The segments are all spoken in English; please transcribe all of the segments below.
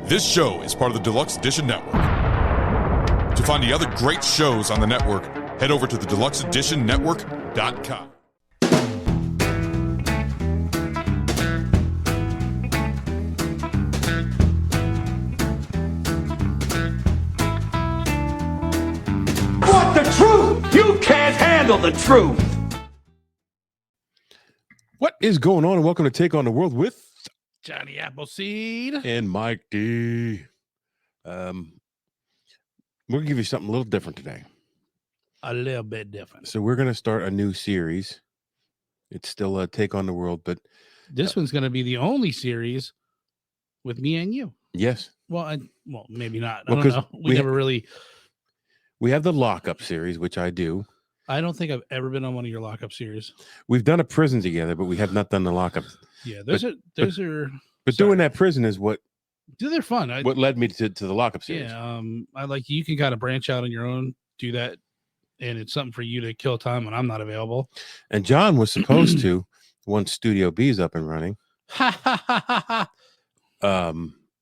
This show is part of the Deluxe Edition Network. To find the other great shows on the network, head over to the deluxeeditionnetwork.com. Want the truth? You can't handle the truth. What is going on? And welcome to Take on the World with Johnny Appleseed and Mike D. We're gonna give you something a little different today. A little bit different. So we're gonna start a new series. It's still a Take on the World, but This one's going to be the only series with me and you. yes, Well, maybe not. I Well, don't 'cause know. We never really. we have the lockup series, which I do. I don't think I've ever been on one of your lockup series. We've done a prison together, but we have not done the lockup. Yeah, But those are. But Sorry. doing that prison is what They're fun. what led me to the lockup series. Yeah. I like you can kind of branch out on your own, do that, and it's something for you to kill time when I'm not available. And John was supposed to once Studio B is up and running. Ha ha ha ha ha.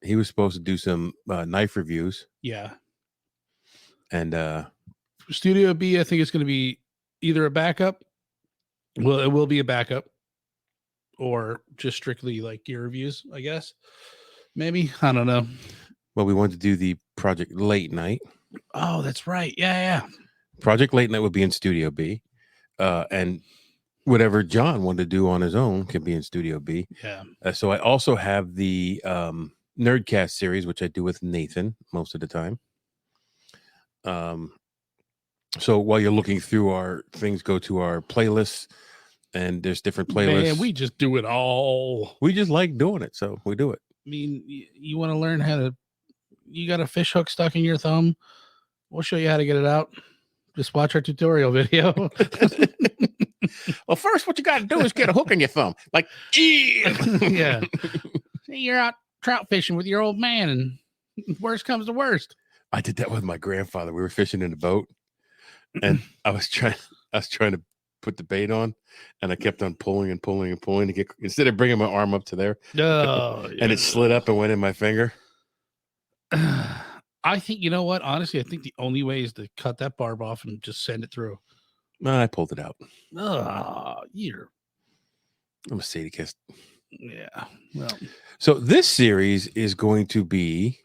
He was supposed to do some knife reviews, Yeah. and Studio B, I think it's going to be either a backup. Well, it will be a backup, or just strictly like gear reviews, I guess. Maybe, I don't know. well, we wanted to do the Project Late Night. Oh, that's right. Yeah. Project Late Night would be in Studio B, and whatever John wanted to do on his own can be in Studio B. Yeah. So I also have the Nerdcast series, which I do with Nathan most of the time. So while you're looking through our things, go to our playlists, and there's different playlists. Man, we just do it all. We just like doing it, so we do it. I mean, you want to learn how to, you got a fish hook stuck in your thumb. We'll show you how to get it out. Just watch our tutorial video. Well, first, what you got to do is get a hook in your thumb. Like, Yeah. See, you're out trout fishing with your old man, and worst comes to worst. I did that with my grandfather. We were fishing in a boat, and I was trying to put the bait on, and I kept on pulling and pulling and pulling to get, instead of bringing my arm up to there, Oh, and it slid up and went in my finger. I think, you know what? Honestly, I think the only way is to cut that barb off and just send it through. I pulled it out. I'm I'm a sadist. yeah. Well, So this series is going to be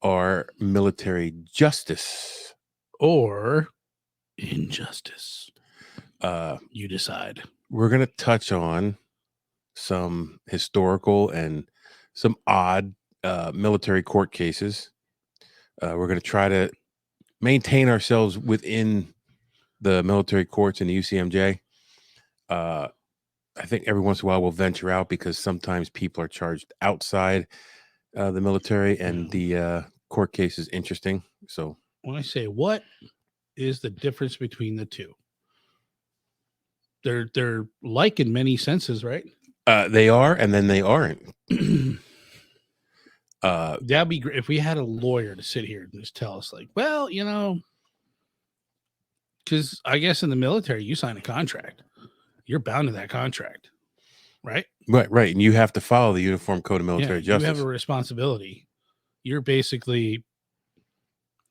our military justice. or injustice. You decide. We're going to touch on some historical and some odd military court cases. We're going to try to maintain ourselves within the military courts in the UCMJ. I think every once in a while we'll venture out because sometimes people are charged outside the military, and the court case is interesting. So When I say what is the difference between the two? They're like in many senses, right? they are, and then they aren't. That'd be great if we had a lawyer to sit here and just tell us, like, well, you know, because I guess in the military you sign a contract, you're bound to that contract, right? Right, and you have to follow the Uniform Code of Military You have Justice. a responsibility. You're basically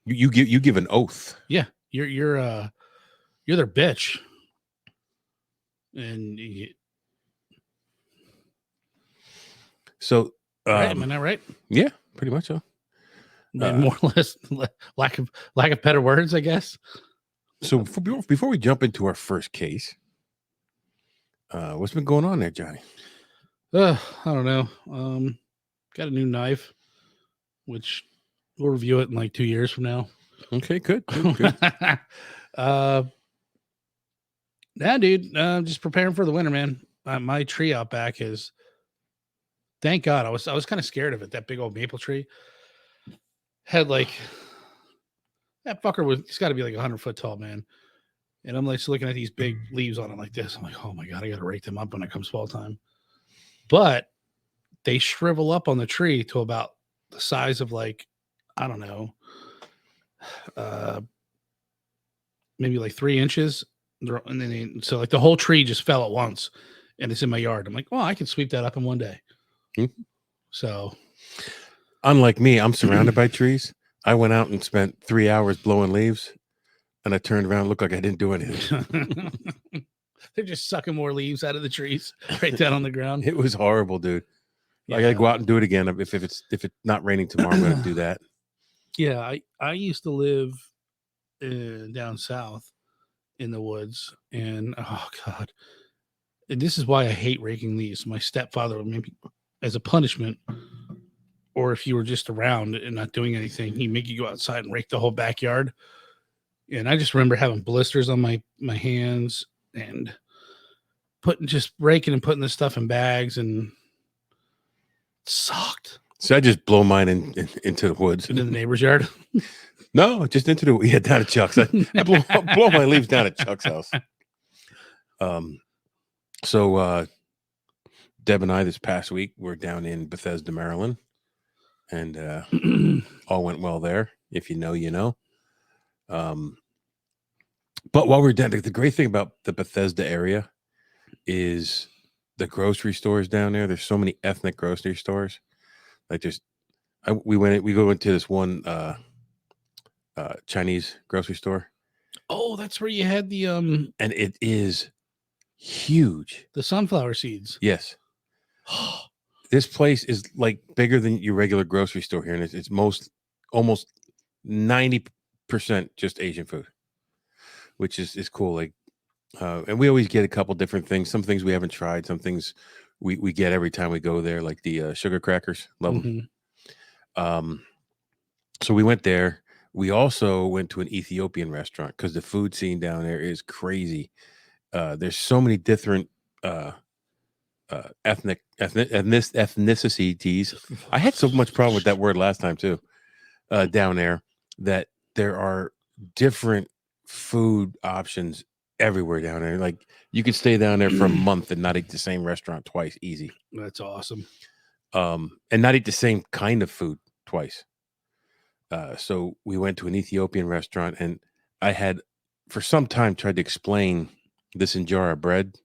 You give an oath. you're their bitch, and So right? Am I not right? yeah, pretty much so. More or less, lack of better words, I guess. So before we jump into our first case, what's been going on there, Johnny? I don't know. Got a new knife, which we'll review it in like 2 years from now. Okay, good. Yeah, dude. Just preparing for the winter, man. My tree out back is. Thank God. I was kind of scared of it. That big old maple tree had like that fucker was. It's got to be like 100-foot tall, man. And I'm like just looking at these big leaves on it like this. I'm like, oh my God, I got to rake them up when it comes fall time. But they shrivel up on the tree to about the size of like, I don't know, maybe like 3 inches. And then so like the whole tree just fell at once, and it's in my yard. I'm like, well, I can sweep that up in one day. Mm-hmm. So unlike me, I'm surrounded by trees. I went out and spent 3 hours blowing leaves, and I turned around and looked like I didn't do anything. They're just sucking more leaves out of the trees right down on the ground. It was horrible, dude. I gotta go out and do it again. If it's not raining tomorrow, I'm gonna do that. Yeah, I used to live down south in the woods, and oh god, and this is why I hate raking leaves. My stepfather would maybe, as a punishment, or if you were just around and not doing anything, he'd make you go outside and rake the whole backyard. And I just remember having blisters on my hands and just raking and putting this stuff in bags, and it sucked. So I just blow mine into the woods. Into the neighbor's yard? No, just into the down at Chuck's. I blow my leaves down at Chuck's house. So Deb and I this past week were down in Bethesda, Maryland, and all went well there. If you know, you know. But while we're down, the great thing about the Bethesda area is the grocery stores down there. There's so many ethnic grocery stores. Like we go into this one Chinese grocery store. Oh, that's where you had the and it is huge. The sunflower seeds. Yes. This place is like bigger than your regular grocery store here, and it's almost 90% just Asian food, which is cool. Like, and we always get a couple different things. Some things we haven't tried. Some things we get every time we go there, like the sugar crackers. Love them. So we went there. We also went to an Ethiopian restaurant because the food scene down there is crazy. There's so many different ethnicities. I had so much problem with that word last time too. Down there, that there are different food options everywhere down there. Like you could stay down there for a month and not eat the same restaurant twice, easy. That's awesome. And not eat the same kind of food twice. So we went to an Ethiopian restaurant, and I had for some time tried to explain this injera bread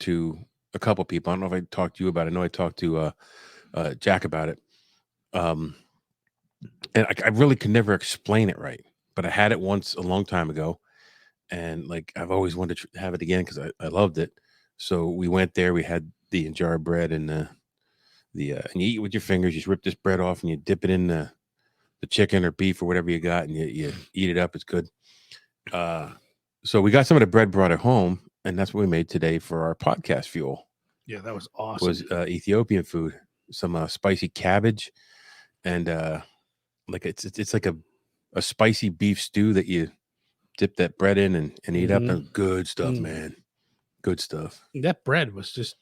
to a couple people. I don't know if I talked to you about it. I know I talked to Jack about it. And I really could never explain it right, but I had it once a long time ago, and like I've always wanted to have it again because I loved it. So we went there. We had the injera bread and and you eat it with your fingers. You just rip this bread off and you dip it in the chicken or beef or whatever you got, and you eat it up. It's good. So we got some of the bread, brought it home, and that's what we made today for our podcast fuel. Yeah, that was awesome. Was Ethiopian food, some spicy cabbage, and like it's like a spicy beef stew that you dip that bread in and eat up. And good stuff, man. Good stuff. That bread was just,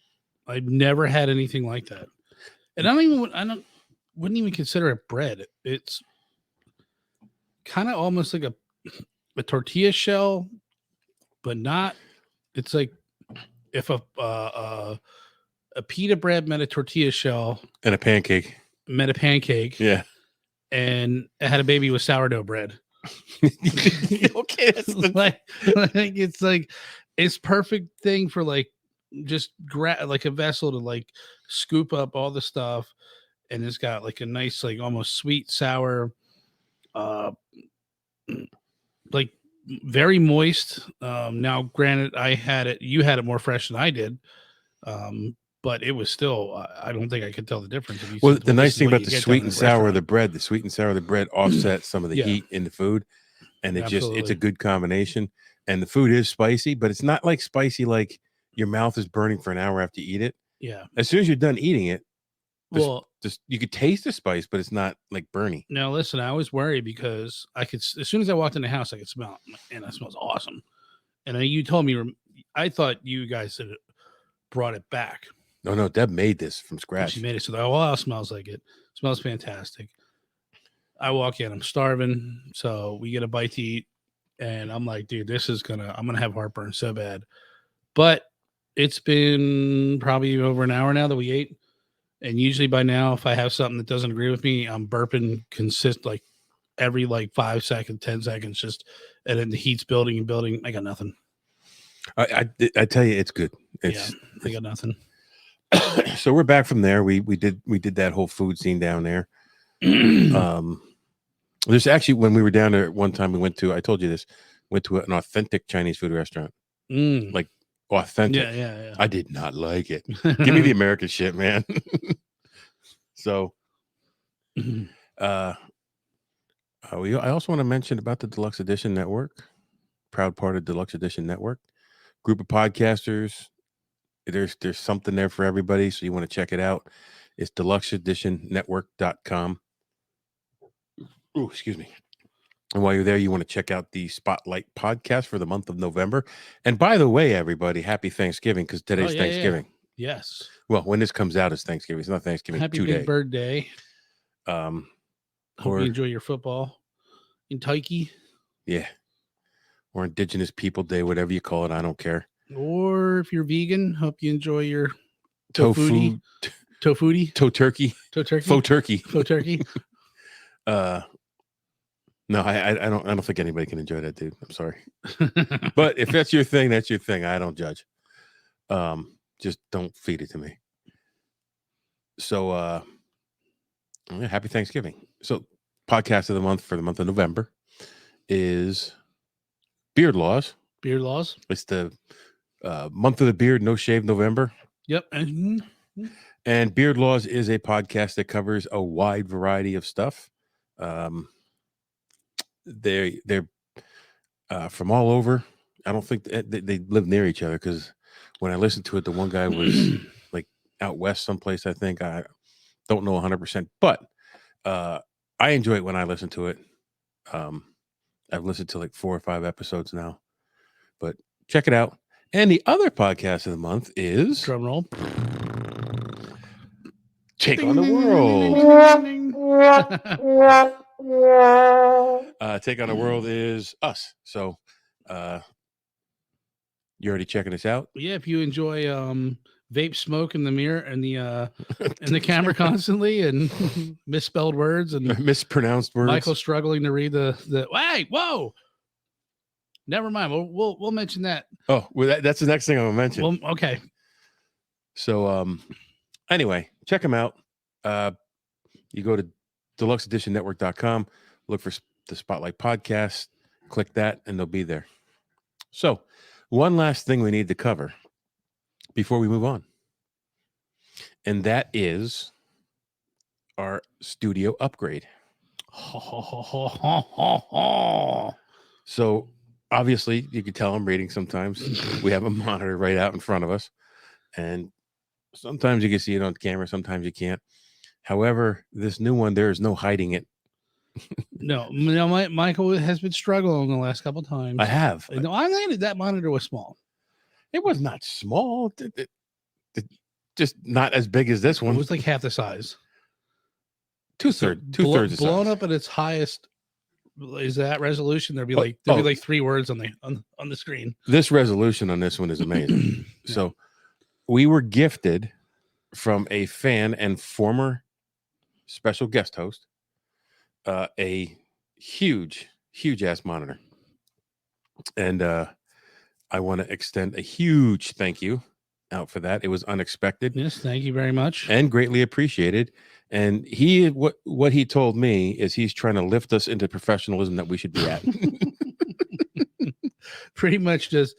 I've never had anything like that. And I wouldn't even consider it bread. It's kind of almost like a tortilla shell, but not. It's like if a pita bread met a tortilla shell and a pancake. Yeah. And it had a baby with sourdough bread. Okay. It's perfect thing for like just like a vessel to like scoop up all the stuff. And it's got like a nice, like almost sweet, sour, like very moist. Now granted, you had it more fresh than I did. But it was still, I don't think I could tell the difference. Well, the nice thing about the sweet and sour of the bread, offsets some of the heat in the food. And it's a good combination. And the food is spicy, but it's not like spicy like your mouth is burning for an hour after you eat it. Yeah. As soon as you're done eating it, just you could taste the spice, but it's not like burny. Now, listen, I was worried because as soon as I walked in the house, I could smell it, and it smells awesome. And you told me, I thought you guys had brought it back. No, Deb made this from scratch. She made it so the whole house smells like it. It smells fantastic. I walk in, I'm starving, so we get a bite to eat, and I'm like, dude, I'm gonna have heartburn so bad. But it's been probably over an hour now that we ate, and usually by now, if I have something that doesn't agree with me, I'm burping like every 5 seconds, 10 seconds, and then the heat's building and building. I got nothing. I tell you, it's good. I got nothing. So we're back from there. We did that whole food scene down there. There's actually, when we were down there one time, I told you this, went to an authentic Chinese food restaurant. Like authentic. Yeah. I did not like it. Give me the American shit, man. So, I also want to mention about the Deluxe Edition Network, proud part of Deluxe Edition Network, group of podcasters. There's something there for everybody, so you want to check it out. It's deluxeeditionnetwork.com. Oh, excuse me. And while you're there, you want to check out the Spotlight podcast for the month of November. And by the way, everybody, happy Thanksgiving, because today's Thanksgiving. Yeah. Yes. Well, when this comes out, it's Thanksgiving. It's not Thanksgiving. Happy today. Big Bird Day. Hope you enjoy your football in Taiki. Yeah. Or Indigenous People Day, whatever you call it. I don't care. Or if you're vegan, hope you enjoy your tofu. Tofuti. Toe turkey. Faux turkey. No, I don't think anybody can enjoy that, dude. I'm sorry. But if that's your thing, that's your thing. I don't judge. Just don't feed it to me. So happy Thanksgiving. So podcast of the month for the month of November is Beard Laws. Beard Laws. It's the month of the beard, no shave November. Yep. And Beard Laws is a podcast that covers a wide variety of stuff. They're from all over. I don't think they live near each other, because when I listened to it, the one guy was like out west someplace, I think. I don't know 100%, but I enjoy it when I listen to it. I've listened to like 4 or 5 episodes now, but check it out. And the other podcast of the month is drum roll. Take on the World. Take on the World is us. So you already checking us out? Yeah, if you enjoy vape smoke in the mirror and the camera constantly, and misspelled words and mispronounced words. Michael struggling to read the hey, whoa. Never mind. We'll mention that. Oh, well, that's the next thing I'm gonna mention. Well, okay. So anyway, check them out. You go to deluxeeditionnetwork.com, look for the Spotlight podcast, click that, and they'll be there. So one last thing we need to cover before we move on, and that is our studio upgrade. So obviously, you can tell I'm reading sometimes. We have a monitor right out in front of us, and sometimes you can see it on camera, sometimes you can't. However, this new one, there is no hiding it. No, Michael has been struggling the last couple of times. I have. No, I landed that monitor was small. It was not small. It just not as big as this one. It was like half the size. Two-thirds blown up at its highest. Is that resolution? There'd be like 3 words on the screen. This resolution on this one is amazing. Yeah. So we were gifted from a fan and former special guest host a huge ass monitor, and I want to extend a huge thank you out for that. It was unexpected. Yes, thank you very much, and greatly appreciated. And what he told me is he's trying to lift us into professionalism that we should be at. Pretty much just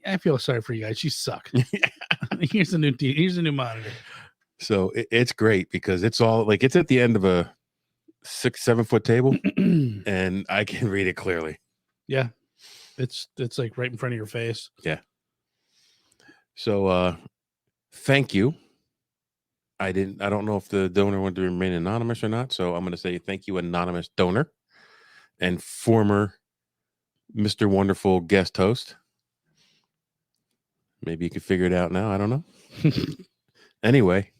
I feel sorry for you guys. You suck. Here's a new monitor. So it's great because it's all like it's at the end of a 6-7 foot table and I can read it clearly. Yeah. It's like right in front of your face. Yeah. So thank you. I don't know if the donor wanted to remain anonymous or not. So I'm going to say thank you, anonymous donor and former Mr. Wonderful guest host. Maybe you can figure it out now. I don't know. Anyway,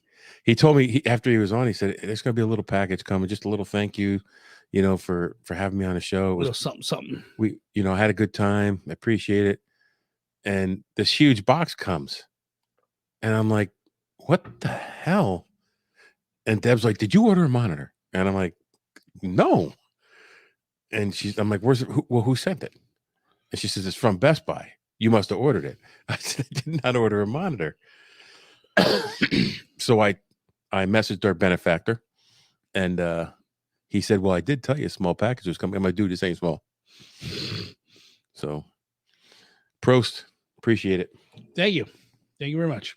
he told me after he was on, he said, there's going to be a little package coming, just a little thank you, for having me on the show. It was something. We, I had a good time. I appreciate it. And this huge box comes and I'm like, what the hell? And Deb's like, did you order a monitor? And I'm like, no. And I'm like, who sent it? And she says, it's from Best Buy. You must have ordered it. I said, I did not order a monitor. So I messaged our benefactor And he said, well, I did tell you a small package was coming. I'm like, dude, this ain't small. So, Prost. Appreciate it. Thank you. Thank you very much.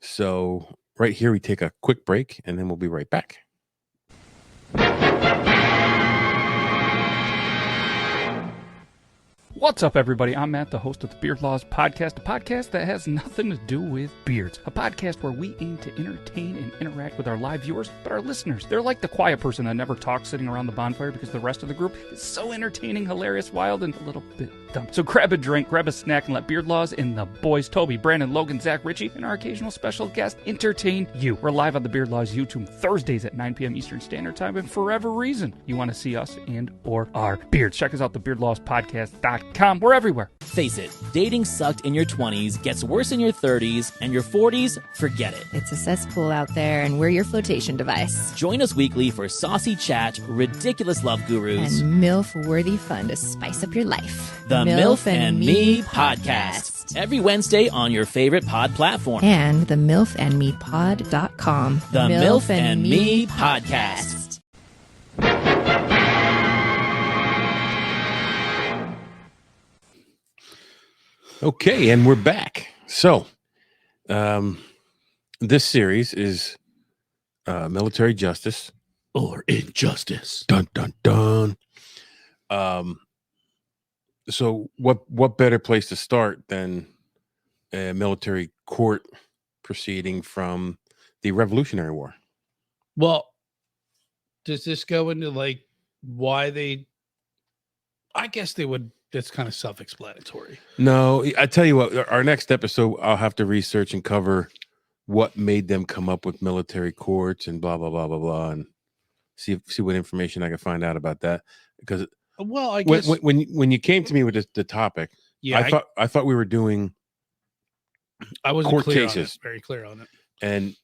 So, right here, we take a quick break, and then we'll be right back. What's up, everybody? I'm Matt, the host of the Beard Laws Podcast, a podcast that has nothing to do with beards. A podcast where we aim to entertain and interact with our live viewers, but our listeners, they're like the quiet person that never talks sitting around the bonfire because the rest of the group is so entertaining, hilarious, wild, and a little bit dumb. So grab a drink, grab a snack, and let Beard Laws and the boys, Toby, Brandon, Logan, Zach, Richie, and our occasional special guest entertain you. We're live on the Beard Laws YouTube Thursdays at 9 p.m. Eastern Standard Time, and for whatever reason you want to see us and or our beards, check us out, thebeardlawspodcast.com. We're everywhere. Face it, dating sucked in your 20s, gets worse in your 30s, and your 40s, forget it. It's a cesspool out there, and we're your flotation device. Join us weekly for saucy chat, ridiculous love gurus, and MILF-worthy fun to spice up your life. The MILF and Me Podcast. Every Wednesday on your favorite pod platform. And the MILFandMePod.com. The MILF and Me Podcast. Okay, and we're back. So, this series is military justice Or injustice. Dun dun dun. So what better place to start than a military court proceeding from the Revolutionary War? Well, does this go into like why they? I guess they would. That's kind of self-explanatory. No, I tell you what. Our next episode, I'll have to research and cover what made them come up with military courts and blah blah blah blah blah, and see what information I can find out about that. Because well, I guess when you came to me with the topic, yeah, I thought we were doing I wasn't court clear cases, very clear on it, and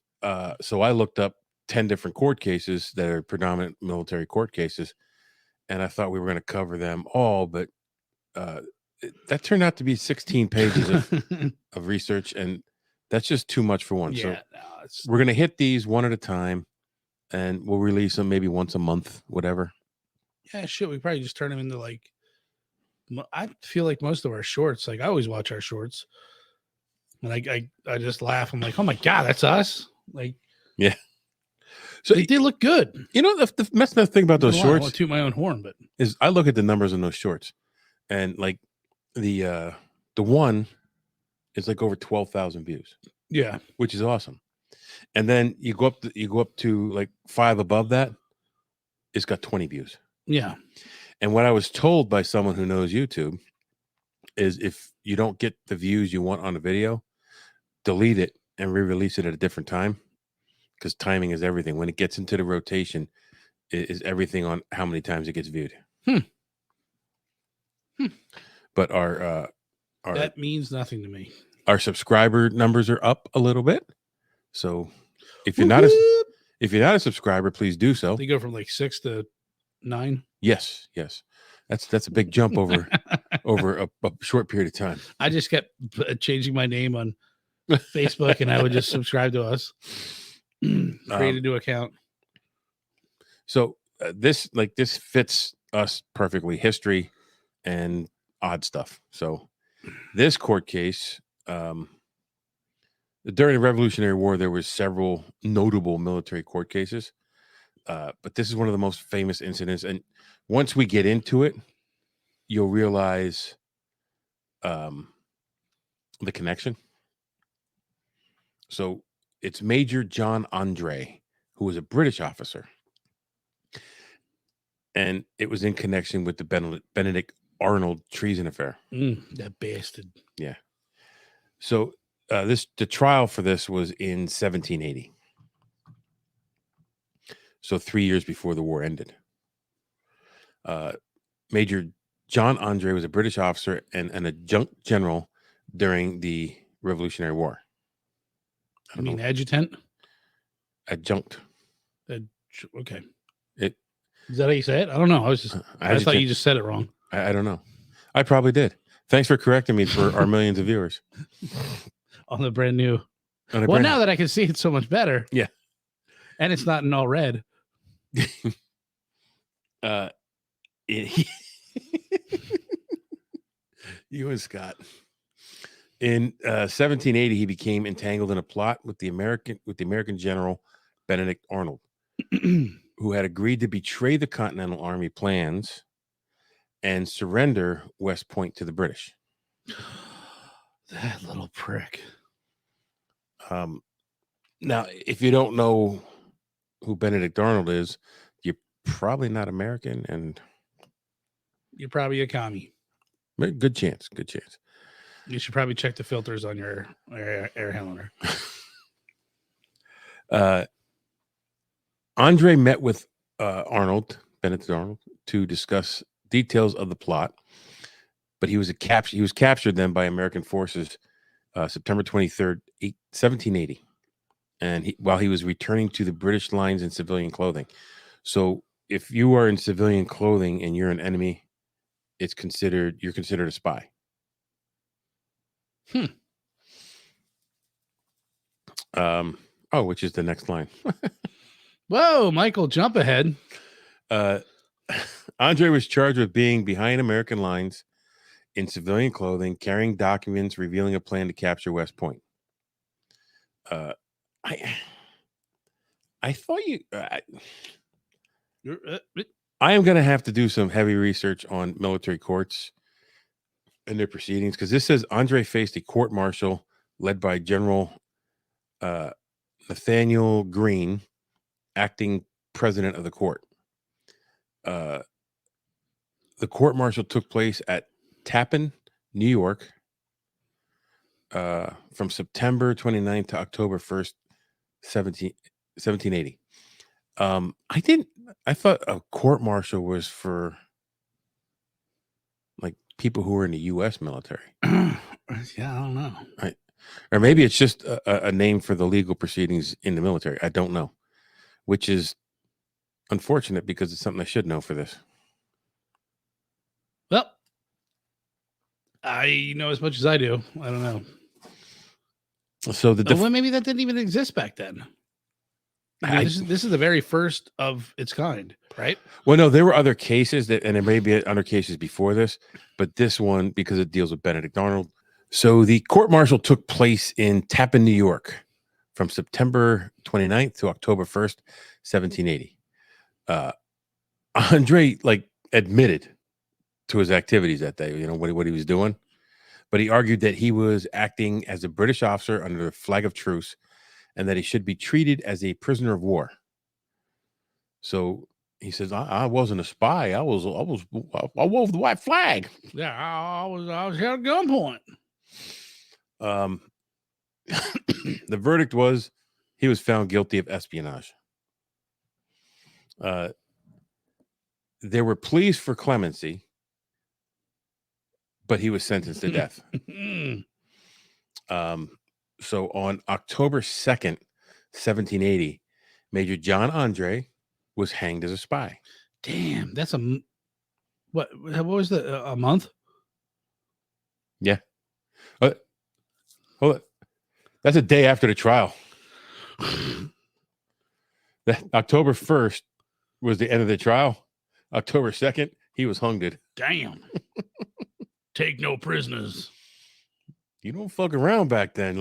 so I looked up 10 different court cases that are predominant military court cases, and I thought we were going to cover them all, but that turned out to be 16 pages of research, and that's just too much for one. Yeah, so we're going to hit these one at a time, and we'll release them maybe once a month, whatever. Yeah, shit. We probably just turn them into like. I feel like most of our shorts. Like I always watch our shorts, and I just laugh. I'm like, oh my god, that's us. Like, yeah. So they look good. You know, the messed up thing about those shorts. I want to toot my own horn, but is I look at the numbers on those shorts, and like the one is like over 12,000 views. Yeah, which is awesome. And then you go up to like 5 above that, it's got 20 views. Yeah. And what I was told by someone who knows YouTube is if you don't get the views you want on a video, delete it and re-release it at a different time, because timing is everything. When it gets into the rotation, it is everything on how many times it gets viewed. But our that means nothing to me. Our subscriber numbers are up a little bit. So if you're not a subscriber, please do so. They go from like 6 to 9. Yes. That's a big jump over a short period of time. I just kept changing my name on Facebook, and I would just subscribe to us, create a new account. So this fits us perfectly, history and odd stuff. So this court case, during the Revolutionary War, there were several notable military court cases, but this is one of the most famous incidents. And once we get into it, you'll realize the connection. So it's Major John Andre, who was a British officer, and it was in connection with the Benedict Arnold treason affair. That bastard. Yeah. So the trial for this was in 1780. So 3 years before the war ended. Major John Andre was a British officer and an adjunct general during the Revolutionary War. I mean, adjutant? Adjunct. Okay. Is that how you say it? I don't know. I thought you just said it wrong. I don't know. I probably did. Thanks for correcting me for our millions of viewers. On the brand new. Now that I can see it so much better. Yeah. And it's not in all red. he- you and Scott. In 1780, he became entangled in a plot with the American general Benedict Arnold, who had agreed to betray the Continental Army plans and surrender West Point to the British. That little prick. Now, if you don't know who Benedict Arnold is, you're probably not American, and You're probably a commie. good chance. You should probably check the filters on your air handler. Andre met with Benedict Arnold, to discuss details of the plot, but he was captured then by American forces September 23rd, 1780, and while he was returning to the British lines in civilian clothing. So if you are in civilian clothing and you're an enemy, you're considered a spy. Which is the next line. Whoa, Michael, jump ahead. Andre was charged with being behind American lines in civilian clothing, carrying documents revealing a plan to capture West Point. I thought I am going to have to do some heavy research on military courts and their proceedings, because this says Andre faced a court martial led by General Nathaniel Greene, acting president of the court. The court martial took place at Tappan, New York, from September 29th to October 1st, 1780. I thought a court martial was for like people who were in the U.S. military. Yeah, I don't know. Or maybe it's just a name for the legal proceedings in the military. I don't know, which is unfortunate because it's something I should know for this. Well, I know as much as I do. I don't know. So well, maybe that didn't even exist back then. This is the very first of its kind, right? Well, no, there were other cases and there may be other cases before this, but this one, because it deals with Benedict Arnold. So the court martial took place in Tappan, New York, from September 29th to October 1st, 1780. Andre admitted to his activities that day, what he was doing, but he argued that he was acting as a British officer under the flag of truce and that he should be treated as a prisoner of war. So he says, I wasn't a spy. I wove the white flag. Yeah, I was held at gunpoint. The verdict was he was found guilty of espionage. There were pleas for clemency, but he was sentenced to death. So on October 2nd, 1780, Major John Andre was hanged as a spy. Damn, that's what was a month? Yeah. Hold on. That's a day after the trial. October 1st was the end of the trial. October 2nd, he was hanged. Damn. Take no prisoners. You don't fuck around back then.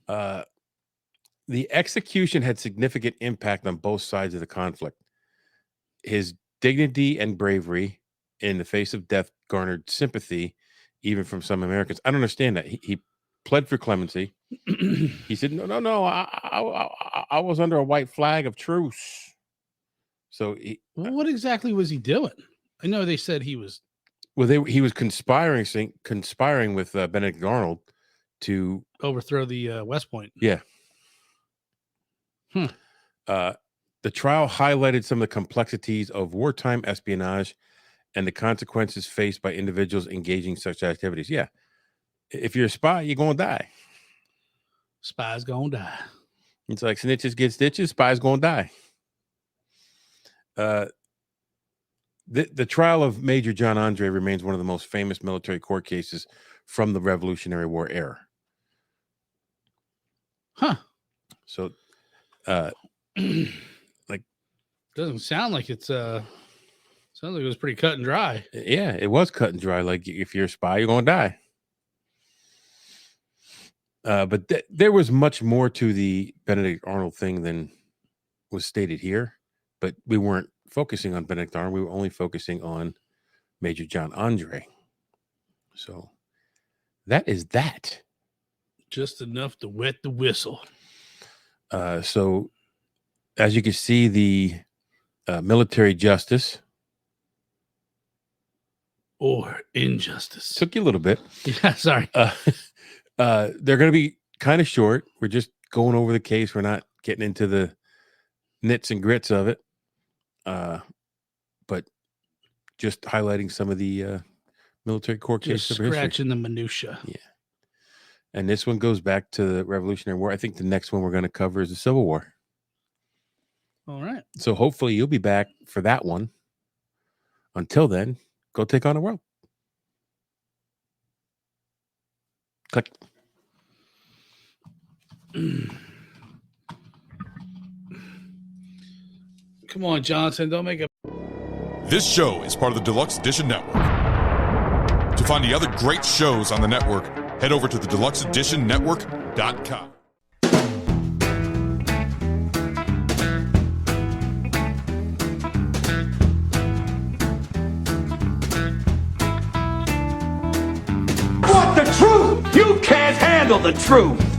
The execution had significant impact on both sides of the conflict. His dignity and bravery in the face of death garnered sympathy, even from some Americans. I don't understand that. He pled for clemency. He said, no, I was under a white flag of truce. So what exactly was he doing? I know they said he was. Well, he was conspiring with Benedict Arnold to overthrow the West Point. Yeah. The trial highlighted some of the complexities of wartime espionage and the consequences faced by individuals engaging such activities. Yeah. If you're a spy, you're going to die. Spies going to die. It's like snitches get stitches, spies going to die. The trial of Major John Andre remains one of the most famous military court cases from the Revolutionary War era. Huh. So Like, doesn't sound like it's sounds like it was pretty cut and dry. yeah, it was cut and dry. Like, if you're a spy, you're gonna die. But there was much more to the Benedict Arnold thing than was stated here. But we weren't focusing on Benedict Arnold. We were only focusing on Major John Andre. So that is that. Just enough to wet the whistle. So as you can see, the military justice or injustice took you a little bit. Yeah, sorry. They're going to be kind of short. We're just going over the case. We're not getting into the nits and grits of it. But just highlighting some of the military court cases. Just scratching the minutia. Yeah. And this one goes back to the Revolutionary War. I think the next one we're going to cover is the Civil War. All right. So hopefully you'll be back for that one. Until then, go take on the world. Click. Come on, Johnson. Don't make a... This show is part of the Deluxe Edition Network. To find the other great shows on the network, head over to the deluxeeditionnetwork.com. Want the truth? You can't handle the truth.